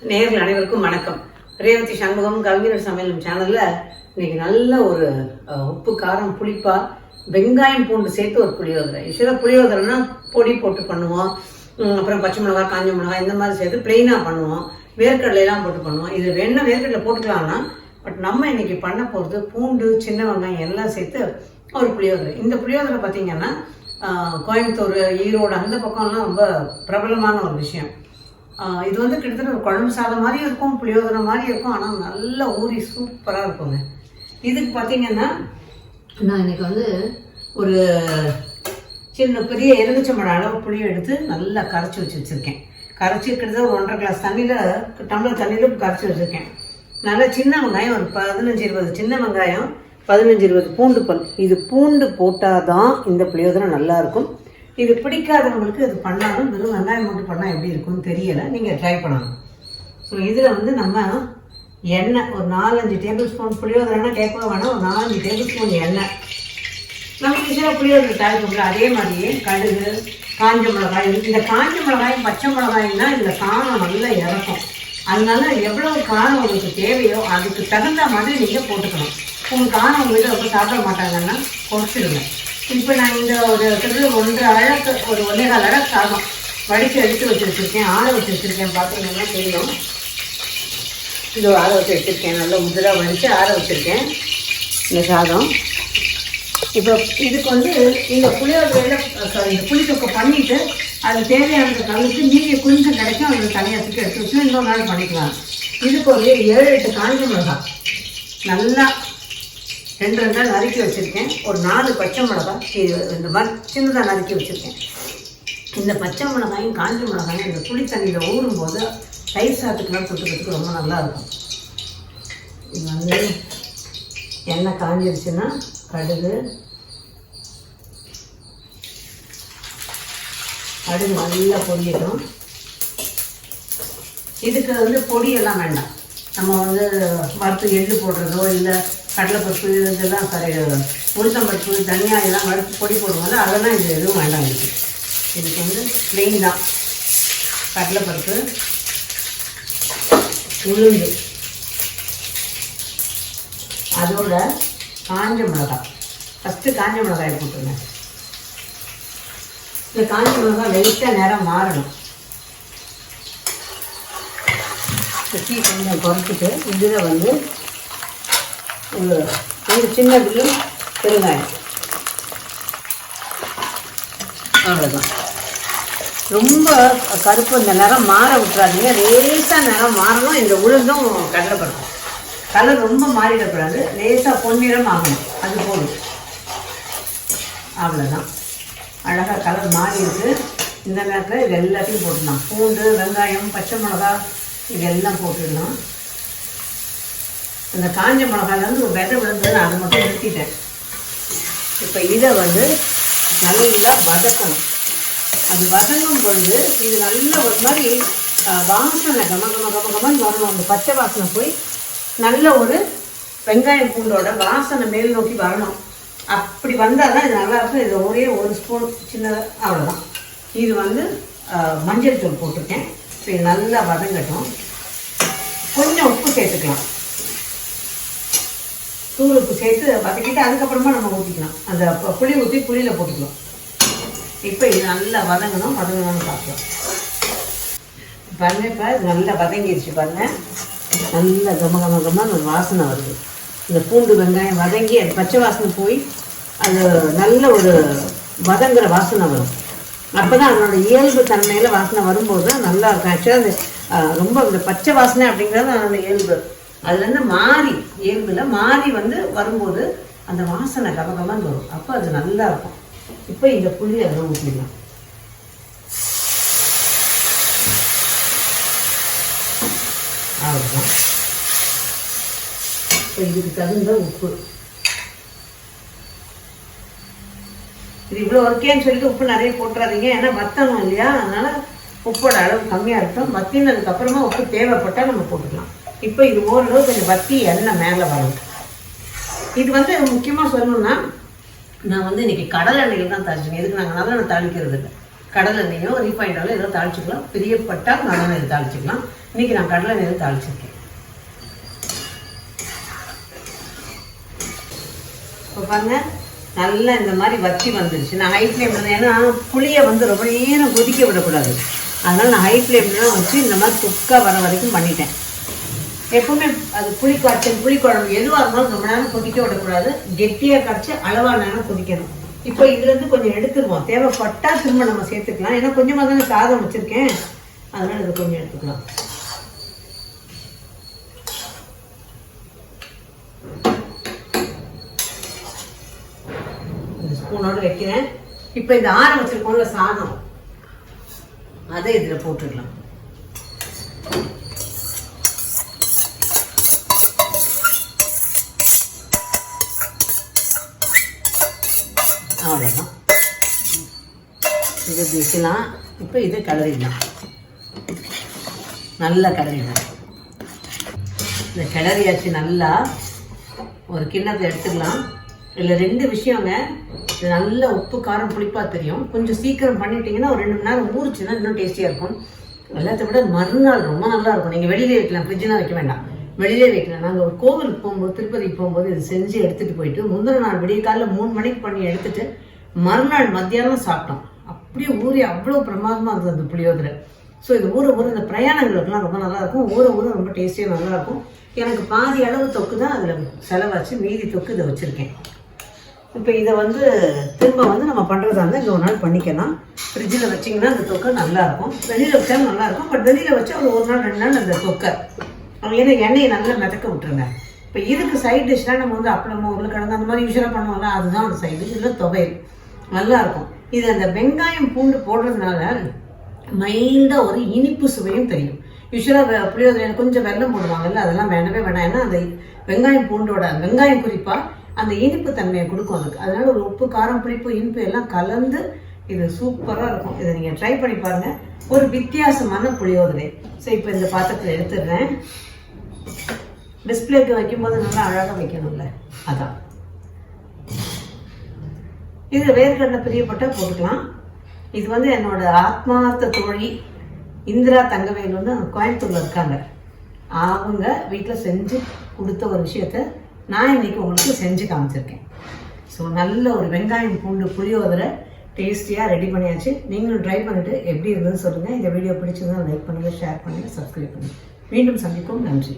நேயர்கள் அனைவருக்கும் வணக்கம். ரேவதி சண்முகம் கவிஞர் சமையல் சேனல்ல இன்னைக்கு நல்ல ஒரு உப்பு காரம் புளிப்பா வெங்காயம் பூண்டு சேர்த்து ஒரு புளியோதரை. யூஸ்வலாக புளியோதரைன்னா பொடி போட்டு பண்ணுவோம், அப்புறம் பச்சை மிளகாய் காஞ்ச மிளகாய் இந்த மாதிரி சேர்த்து பிளெயினாக பண்ணுவோம், வேர்க்கடலையெல்லாம் போட்டு பண்ணுவோம். இது வேணா வேர்க்கடலை போட்டுக்கலாம்னா, பட் நம்ம இன்னைக்கு பண்ண போகிறது பூண்டு சின்ன வெங்காயம் எல்லாம் சேர்த்து ஒரு புளியோதரை. இந்த புளியோதரை பார்த்தீங்கன்னா கோயம்புத்தூர் ஈரோடு அந்த பக்கம்லாம் ரொம்ப பிரபலமான ஒரு விஷயம். இது வந்து கிட்டத்தட்ட ஒரு குழம்பு சாதம் மாதிரி இருக்கும், புளியோதரை மாதிரி இருக்கும், ஆனால் நல்லா ஊறி சூப்பராக இருக்குங்க. இதுக்கு பார்த்தீங்கன்னா நான் இன்னைக்கு வந்து ஒரு சின்ன பெரிய எலுமிச்சம்பழம் அளவு புளியை எடுத்து நல்லா கரைச்சி வச்சுருக்கேன். கரைச்சி கிட்டத்தட்ட ஒரு 1.5 கிளாஸ் டம்ளர் தண்ணியில் கரைச்சி வச்சுருக்கேன். நல்லா சின்ன வெங்காயம் ஒரு 15-20 சின்ன வெங்காயம், 15-20 பூண்டு பல். இது பூண்டு போட்டால் தான் இந்த புளியோதரை நல்லாயிருக்கும். இது பிடிக்காதவங்களுக்கு இது பண்ணாலும் வெறும் வெங்காயம் மட்டும் பண்ணால் எப்படி இருக்கும்னு தெரியலை, நீங்கள் ட்ரை பண்ணணும். ஸோ இதில் வந்து நம்ம எண்ணெய் ஒரு 4-5 டேபிள் ஸ்பூன், புளியோதரைனா கேட்க வேணாம், ஒரு 4-5 டேபிள் ஸ்பூன் எண்ணெய். நமக்கு ஈஸியாக புளியோதரை தாளிப்போம்ல, அதே மாதிரியே கடுகு, காஞ்ச மிளகாய். இந்த காஞ்ச மிளகாயும் பச்சை மிளகாய்னா இதில் காரம் நல்லா இறக்கும். அதனால எவ்வளோ காரம் உங்களுக்கு தேவையோ அதுக்கு தகுந்த மாதிரி நீங்கள் போட்டுக்கணும். உங்கள் காரம் உங்கள் வீட்டில் ரொம்ப சாப்பிட மாட்டாங்கன்னா குறைச்சிடுங்க. இப்போ நான் இந்த ஒரு கிட்டத்தட்ட 1.5 அழகு ஒரு 1.25 அழகு சாதம் வடித்து எடுத்து வச்சுருக்கேன், ஆற வச்சு வச்சுருக்கேன். பார்த்தீங்கன்னா தெரியும், இது ஆற வச்சு வச்சுருக்கேன். நல்லா முதலாக வடித்து ஆற வச்சுருக்கேன் இந்த சாதம். இப்போ இதுக்கு வந்து இந்த புளியோதரையில் இந்த புளித்தொக்கை பண்ணிவிட்டு அது தேவையானது கலந்து மீதி கொஞ்சம் கிடைக்கும், அது தனியாக தூக்கி எடுத்து வச்சு இன்னொரு நாள் பண்ணிக்கலாம். இதுக்கு ஒரு 7-8 காஞ்ச மிளகாய் நல்லா 2 நறுக்கி வச்சுருக்கேன். ஒரு 4 பச்சை மிளகாய் இந்த மாதிரி சின்னதாக நறுக்கி வச்சுருக்கேன். இந்த பச்சை மிளகாயும் காஞ்ச மிளகாயும் இந்த புளி தண்ணியில் ஊறும்போது தயிர் சாதத்துக்குலாம் தொட்டுக்கிறதுக்கு ரொம்ப நல்லாயிருக்கும். இது வந்து எண்ணெய் காஞ்சிருச்சுன்னா கடுகு நல்லா பொரியட்டும். இதுக்கு வந்து பொடியெல்லாம் வேண்டாம். நம்ம வந்து வறுத்து எள்ளு போடுறதோ இல்லை கடலைப்பருப்பு இதெல்லாம் உளுத்தம்பருப்பு தனியா எல்லாம் வறுத்து பொடி போடுவோம்ல, அதெல்லாம் இது எதுவும் வேண்டாம். இதுக்கு வந்து பிளெயின் தான். கடலைப்பருப்பு, உளுந்து, அதோட காஞ்ச மிளகாய். ஃபஸ்ட்டு காஞ்ச மிளகாயை போட்டுருங்க. இந்த காஞ்ச மிளகாய் லைட்டாக நேரம் மாறணும். தீ கொஞ்சம் குறைச்சிட்டு இதில் வந்து ஒரு சின்ன பில்லு பெருங்காயம், அவ்வளோதான். ரொம்ப கருப்பு இந்த நிறம் மாற விட்டுறாதீங்க, லேசாக நிறம் மாறணும். இந்த உளுந்தும் கடலைப்பருப்பும் கலர் ரொம்ப மாறிடக்கூடாது, லேசாக பொன்னிறம் ஆகணும், அது போதும். அவ்வளோதான், அழகாக கலர் மாறி இருக்கு. இந்த நேரத்தில் இது எல்லாத்தையும் போட்டுடலாம். பூண்டு, வெங்காயம், பச்சை மிளகாய் இதெல்லாம் போட்டுடலாம். இந்த காஞ்ச மிளகாயிலேருந்து ஒரு விதை விழுந்தது, அதை மட்டும் நிறுத்திட்டேன். இப்போ இதை வந்து நல்லா வதக்கணும். அது வதங்கும் பொழுது இது நல்ல ஒரு மாதிரி வாசனை கமன்னு வரணும். அந்த பச்சை வாசனை போய் நல்ல ஒரு வெங்காயம் பூண்டோட வாசனை மேல் நோக்கி வரணும். அப்படி வந்தால் தான் இது நல்லாயிருக்கும். இது ஒரே 1 ஸ்பூன் சின்னதாக, அவ்வளோதான். இது வந்து மஞ்சள் தூள் போட்டிருக்கேன். இப்போ இது நல்லா வதங்கட்டும். கொஞ்சம் உப்பு சேர்த்துக்கலாம், தூள் உப்பு சேர்த்து வதக்கிட்டு அதுக்கப்புறமா நம்ம ஊற்றிக்கலாம். அந்த புளி ஊற்றி புளியில் போட்டுக்கலாம். இப்போ இது நல்லா வதங்கணும்னு பார்க்கலாம். பாருங்கள், இப்போ இது நல்லா வதங்கிடுச்சு பாருங்கள். நல்லா கமகமகமாக ஒரு வாசனை வருது. இந்த பூண்டு வெங்காயம் வதங்கி அது பச்சை வாசனை போய் அது நல்ல ஒரு வதங்குற வாசனை வரும். அப்போ தான் அதனோட இயல்பு தன்மையில் வாசனை வரும்போது தான் நல்லா இருக்கும். ஆக்சுவலாக அந்த ரொம்ப இந்த பச்சை வாசனை அப்படிங்கிறது அதோட இயல்பு. அதுலேருந்து மாறி இயல்பில் மாறி வந்து வரும்போது அந்த வாசனை கமகமன்னு வரும். அப்போ அது நல்லா இருக்கும். இப்போ இந்த புளி அதில் ஊற்றிடலாம். அவ்வளோதான். இப்போ இதுக்கு தகுந்த உப்பு. இது இவ்வளோ இருக்கேன்னு சொல்லிட்டு உப்பு நிறைய போட்டுறாதீங்க, ஏன்னா வத்தணும் இல்லையா, அதனால உப்போட அளவு கம்மியாக இருக்கும். வத்தினதுக்கப்புறமா உப்பு தேவைப்பட்டால் நம்ம போட்டுக்கலாம். இப்போ இது ஓரளவு கொஞ்சம் வத்தி எண்ணெய் மேலே வரும். இது வந்து முக்கியமாக சொல்லணும்னா, நான் வந்து இன்றைக்கி கடலை எண்ணெயில் தான் தாளிச்சிக்கேன். இதுக்கு நாங்கள் நல்லெண்ணெய் தாளிக்கிறது இல்லை. கடலெண்ணெயோ ரீஃபைண்ட் ஆயிலோ ஏதோ தாளிச்சிக்கலாம். பிரியப்பட்டால் நல்லெண்ணெய் தாளிச்சிக்கலாம். இன்னைக்கு நான் கடலை எண்ணெய் தாளிச்சிருக்கேன். இப்போ பாருங்க, நல்லா இந்த மாதிரி வத்தி வந்துடுச்சு. நான் ஹை ஃப்ளேமில் இருந்தேன், ஏன்னா புளியை வந்து ரொம்ப நேரம் கொதிக்க விடக்கூடாது. அதனால் நான் ஹை ஃப்ளேம்லாம் வச்சு இந்த மாதிரி சுக்கா வர வரைக்கும் பண்ணிட்டேன். எப்பவுமே அது புளி காய்ச்சல், புளி குழம்பு எதுவாக இருந்தாலும் ரொம்ப நேரம் கொதிக்க விடக்கூடாது. கெட்டியாக காய்ச்சி அளவான நேரம் கொதிக்கணும். இப்போ இதுலேருந்து கொஞ்சம் எடுத்துருவோம். தேவைப்பட்டா திரும்ப நம்ம சேர்த்துக்கலாம். ஏன்னா கொஞ்சமாக தானே சாதம் வச்சுருக்கேன், அதனால் இது கொஞ்சம் எடுத்துக்கலாம். இந்த ஸ்பூனோடு வைக்கிறேன். இப்போ இந்த ஆற வச்சிருக்கோம்ல சாதம், அதை இதில் போட்டுக்கலாம். அவ்வளோதான், இதை வைக்கலாம். இப்போ இதை கிளறிடலாம், நல்லா கிளறிடலாம். இந்த கிளறியாச்சு. நல்லா ஒரு கிண்ணத்தை எடுத்துக்கலாம். இதில் 2 விஷயங்க. இது நல்ல உப்பு காரம் புளிப்பாக தெரியும். கொஞ்சம் சீக்கிரம் பண்ணிட்டீங்கன்னா ஒரு 2 மணி நேரம் ஊறிச்சுன்னா இன்னும் டேஸ்டியாக இருக்கும். எல்லாத்த விட மறுநாள் ரொம்ப நல்லா இருக்கும். நீங்கள் வெளியிலே வைக்கலாம், ஃப்ரிட்ஜெலாம் வைக்க வேண்டாம், வெளியிலே வைக்கலாம். நாங்கள் ஒரு கோவிலுக்கு போகும்போது, திருப்பதிக்கு போகும்போது இது செஞ்சு எடுத்துகிட்டு போயிட்டு முந்தின நாள் விடிய காலையில் 3 மணிக்கு பண்ணி எடுத்துட்டு மறுநாள் மத்தியானம் சாப்பிட்டோம். அப்படியே ஊறி அவ்வளோ பிரமாதமாக இருந்தது அந்த புளியோதரை. ஸோ இது ஊற இந்த பிரயாணங்களுக்குலாம் ரொம்ப நல்லாயிருக்கும். ஊற ரொம்ப டேஸ்டியாக நல்லாயிருக்கும். எனக்கு பாதி அளவு தொக்கு தான் அதில் செலவாச்சு, மீதி தொக்கு இதை வச்சுருக்கேன். இப்போ இதை வந்து திரும்ப வந்து நம்ம பண்ணுறதா இருந்தால் இந்த ஒரு நாள் பண்ணிக்கலாம். ஃப்ரிட்ஜில் வச்சிங்கன்னா அந்த தொக்கை நல்லாயிருக்கும். வெளியில் வச்சாலும் நல்லாயிருக்கும். பட் வெளியில் வச்சா ஒரு நாள் 2 நாள் அந்த தொக்கை, ஏன்னா எண்ணெயை நல்லா மிதக்க விட்டுருங்க. இப்போ இதுக்கு சைட் டிஷ்னால் நம்ம வந்து அப்பளமோ உருளைக்கிழங்கு அந்த மாதிரி யூஸ்வலாக பண்ணுவோம்ல, அதுதான் ஒரு சைட் டிஷ். இல்லை துவையல் நல்லாயிருக்கும். இது அந்த வெங்காயம் பூண்டு போடுறதுனால மைல்டாக ஒரு இனிப்பு சுவையும் தெரியும். யூஸ்வலாக புளியோதரை கொஞ்சம் வெல்லம் போடுவாங்கல்ல, அதெல்லாம் வேணவே வேணாம். ஏன்னா அந்த வெங்காயம் பூண்டோட வெங்காயம் குறிப்பாக அந்த இனிப்பு தன்மையை கொடுக்கும் அதுக்கு. அதனால ஒரு உப்பு காரம் புளிப்பு இனிப்பு எல்லாம் கலந்து இது சூப்பராக இருக்கும். இதை நீங்கள் ட்ரை பண்ணி பாருங்கள். ஒரு வித்தியாசமான புளியோதரை. ஸோ இப்போ இந்த பாத்திரத்தில் எடுத்துடுறேன். டிஸ்பிளேக்கு வைக்கும்போது நல்லா அழகாக வைக்கணும்ல, அதான். இதில் வேர்க்கடலை பிரியப்பட்ட போட்டுக்கலாம். இது வந்து என்னோட ஆத்மார்த்த தோழி இந்திரா தங்கவேலுன்னு கோயம்புத்தூரில் இருக்காங்க. அவங்க வீட்டில் செஞ்சு கொடுத்த ஒரு விஷயத்த நான் இன்னைக்கு உங்களுக்கு செஞ்சு காமிச்சிருக்கேன். ஸோ நல்ல ஒரு வெங்காயம் பூண்டு புளியோதரை டேஸ்டியாக ரெடி பண்ணியாச்சு. நீங்களும் ட்ரை பண்ணிட்டு எப்படி இருந்ததுன்னு சொல்லுங்கள். இந்த வீடியோ பிடிச்சதுன்னா லைக் பண்ணுங்கள், ஷேர் பண்ணுங்கள், சப்ஸ்கிரைப் பண்ணுங்கள். மீண்டும் சந்திப்போம். நன்றி.